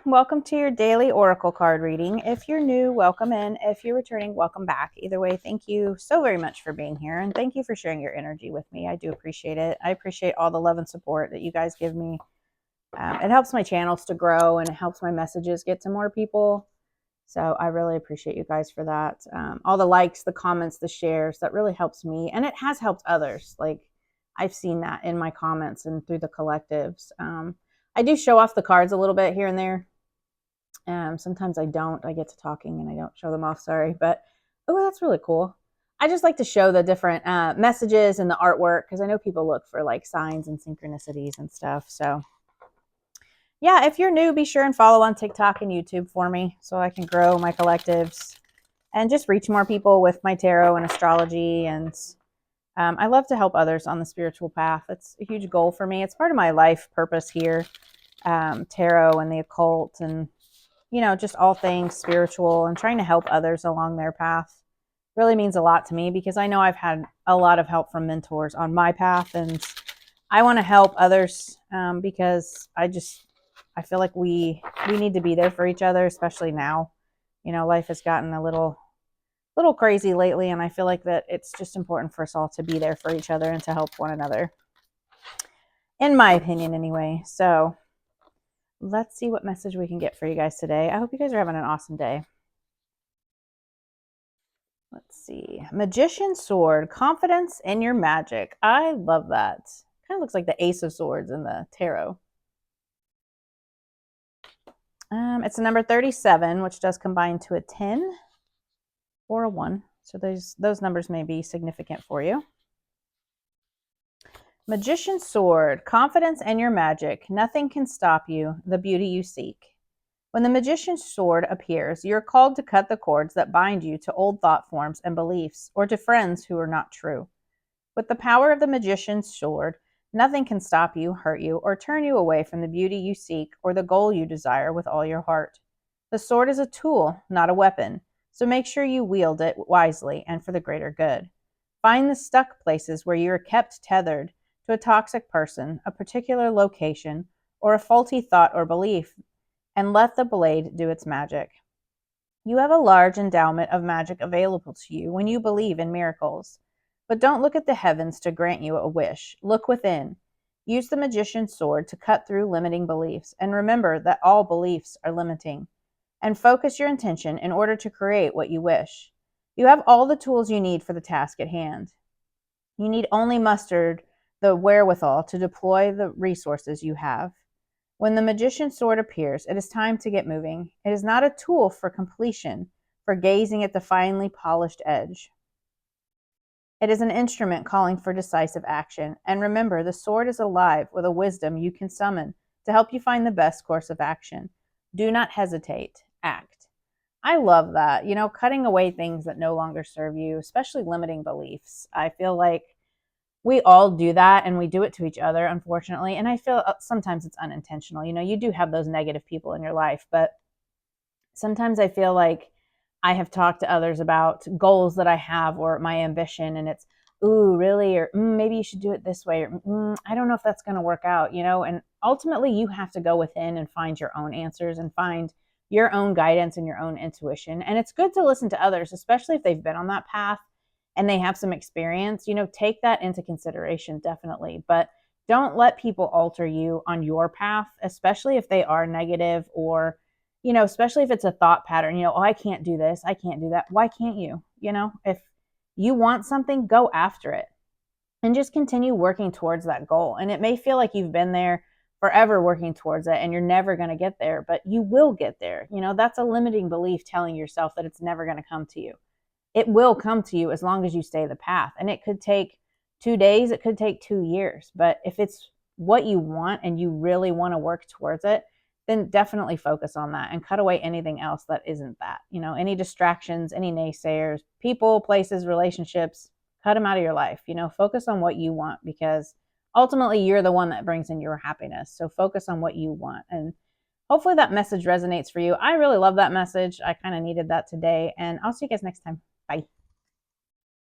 welcome to your daily oracle card reading. If you're new, welcome in. If you're returning, welcome back. Either way, thank you so very much for being here, and thank you for sharing your energy with me. I do appreciate it. I appreciate all the love and support that you guys give me. It helps my channels to grow, and it helps my messages get to more people. So I really appreciate you guys for that. All the likes, the comments, the shares, that really helps me, and it has helped others. Like, I've seen that in my comments and through the collectives. I do show off the cards a little bit here and there. Sometimes I don't. I get to talking and I don't show them off. Sorry. But, oh, that's really cool. I just like to show the different messages and the artwork because I know people look for like signs and synchronicities and stuff. So, yeah, if you're new, be sure and follow on TikTok and YouTube for me so I can grow my collectives and just reach more people with my tarot and astrology. And I love to help others on the spiritual path. It's a huge goal for me. It's part of my life purpose here, tarot and the occult and, just all things spiritual and trying to help others along their path really means a lot to me because I know I've had a lot of help from mentors on my path, and I want to help others because I feel like we need to be there for each other, especially now. Life has gotten a little crazy lately, and I feel like that it's just important for us all to be there for each other and to help one another, in my opinion anyway. So let's see what message we can get for you guys today. I hope you guys are having an awesome day. Let's see. Magician sword, confidence in your magic. I love that. Kind of looks like the Ace of Swords in the tarot. It's a number 37, which does combine to a 10 or a 1. So those numbers may be significant for you. Magician sword, confidence in your magic. Nothing can stop you, the beauty you seek. When the magician's sword appears, you're called to cut the cords that bind you to old thought forms and beliefs, or to friends who are not true. With the power of the magician's sword, nothing can stop you, hurt you, or turn you away from the beauty you seek or the goal you desire with all your heart. The sword is a tool, not a weapon, so make sure you wield it wisely and for the greater good. Find the stuck places where you are kept tethered to a toxic person, a particular location, or a faulty thought or belief, and let the blade do its magic. You have a large endowment of magic available to you when you believe in miracles. But don't look at the heavens to grant you a wish. Look within. Use the magician's sword to cut through limiting beliefs, and remember that all beliefs are limiting. And focus your intention in order to create what you wish. You have all the tools you need for the task at hand. You need only muster the wherewithal to deploy the resources you have. When the magician's sword appears, it is time to get moving. It is not a tool for completion, for gazing at the finely polished edge. It is an instrument calling for decisive action. And remember, the sword is alive with a wisdom you can summon to help you find the best course of action. Do not hesitate. Act. I love that. Cutting away things that no longer serve you, especially limiting beliefs. I feel like we all do that, and we do it to each other, unfortunately. And I feel sometimes it's unintentional. You do have those negative people in your life, but sometimes I feel like I have talked to others about goals that I have or my ambition, and it's, ooh, really? Or maybe you should do it this way. Or I don't know if that's going to work out, and ultimately you have to go within and find your own answers and find your own guidance and your own intuition. And it's good to listen to others, especially if they've been on that path and they have some experience. Take that into consideration, definitely. But don't let people alter you on your path, especially if they are negative, or especially if it's a thought pattern, oh, I can't do this, I can't do that. Why can't you? If you want something, go after it and just continue working towards that goal. And it may feel like you've been there forever working towards it and you're never going to get there, but you will get there. That's a limiting belief, telling yourself that it's never going to come to you. It will come to you as long as you stay the path. And it could take 2 days, it could take 2 years. But if it's what you want and you really want to work towards it, then definitely focus on that and cut away anything else that isn't that. Any distractions, any naysayers, people, places, relationships, cut them out of your life. Focus on what you want, because ultimately you're the one that brings in your happiness. So focus on what you want. And hopefully that message resonates for you. I really love that message. I kind of needed that today. And I'll see you guys next time. Bye.